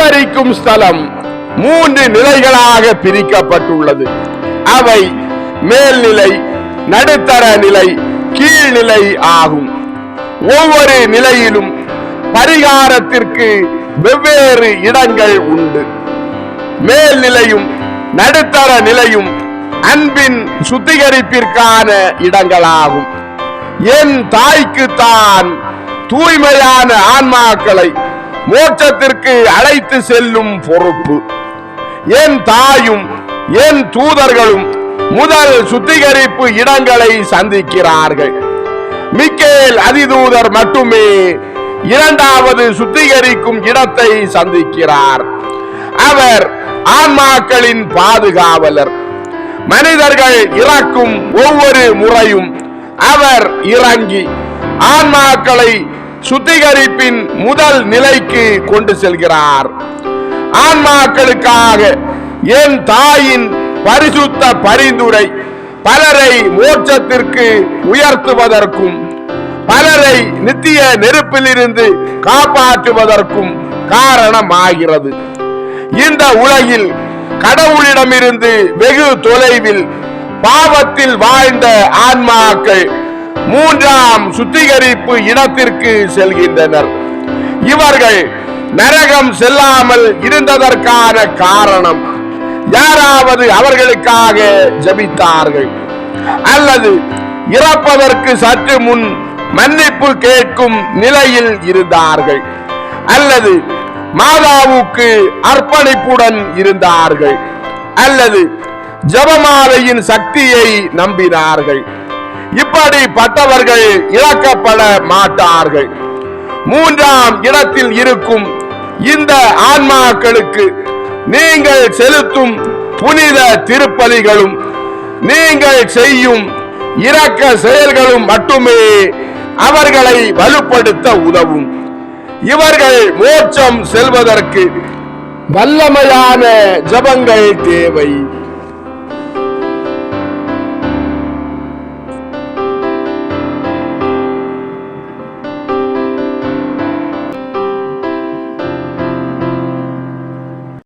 சுட்டரிக்கும் ஸ்தலம் 3 நிலைகளாக பிரிக்கப்பட்டுள்ளது. அவை மேல்நிலை, நடுத்தர நிலை, கீழ்நிலை ஆகும். ஒவ்வொரு நிலையிலும் பரிகாரத்திற்கு வெவ்வேறு இடங்கள் உண்டு. மேல்நிலையும் நடுத்தர நிலையும் அன்பின் சுத்திகரிப்பிற்கான இடங்களாகும். என் தாய்க்கு தான் தூய்மையான ஆன்மாக்களை மோட்சத்திற்கு அழைத்து செல்லும் பொறுப்பு. என் தாயும் என் தூதர்களும் முதல் சுத்திகரிப்பு இடங்களை சந்திக்கிறார்கள். மிக்கேல் அதிதூதர் மட்டுமே 2வது சுத்திகரிக்கும் இடத்தை சந்திக்கிறார். அவர் ஆன்மாக்களின் பாதுகாவலர். மனிதர்கள் இறக்கும் ஒவ்வொரு முறையும் அவர் இறங்கி ஆன்மாக்களை சுத்திகரிப்பின் முதல் நிலைக்கு கொண்டு செல்கிறார். ஆன்மாக்களுக்காக என் தாயின் பரிசுத்த பரிந்துரை பலரை மோட்சத்திற்கு உயர்த்துவதற்கும் பலரை நித்திய நெருப்பிலிருந்து காப்பாற்றுவதற்கும் காரணமாகிறது. இந்த உலகில் கடவுளிடமிருந்து வெகு தொலைவில் பாவத்தில் வாழ்ந்த ஆன்மாக்கள் 3ஆம் சுத்திகரிப்பு இடத்திற்கு செல்கின்றனர். இவர்கள் நரகம் செல்லாமல் இருந்ததற்கான காரணம் யாராவது அவர்களுக்காக ஜெபித்தார்கள், அல்லது இறப்பதற்கு சற்று முன் மன்னிப்பு கேட்கும் நிலையில் இருந்தார்கள், அல்லது மாதாவுக்கு அர்ப்பணிப்புடன் இருந்தார்கள், அல்லது ஜெபமாலையின் சக்தியை நம்பினார்கள். இப்படிப்பட்டவர்கள் இழக்கப்பட மாட்டார்கள். 3ஆம் இடத்தில் இருக்கும் இந்த ஆன்மாக்களுக்கு நீங்கள் செலுத்தும் புனித திருப்பலிகளும் நீங்கள் செய்யும் இரக்க செயல்களும் மட்டுமே அவர்களை வலுப்படுத்த உதவும். இவர்கள் மோட்சம் செல்வதற்கு வல்லமையான ஜெபங்கள் தேவை.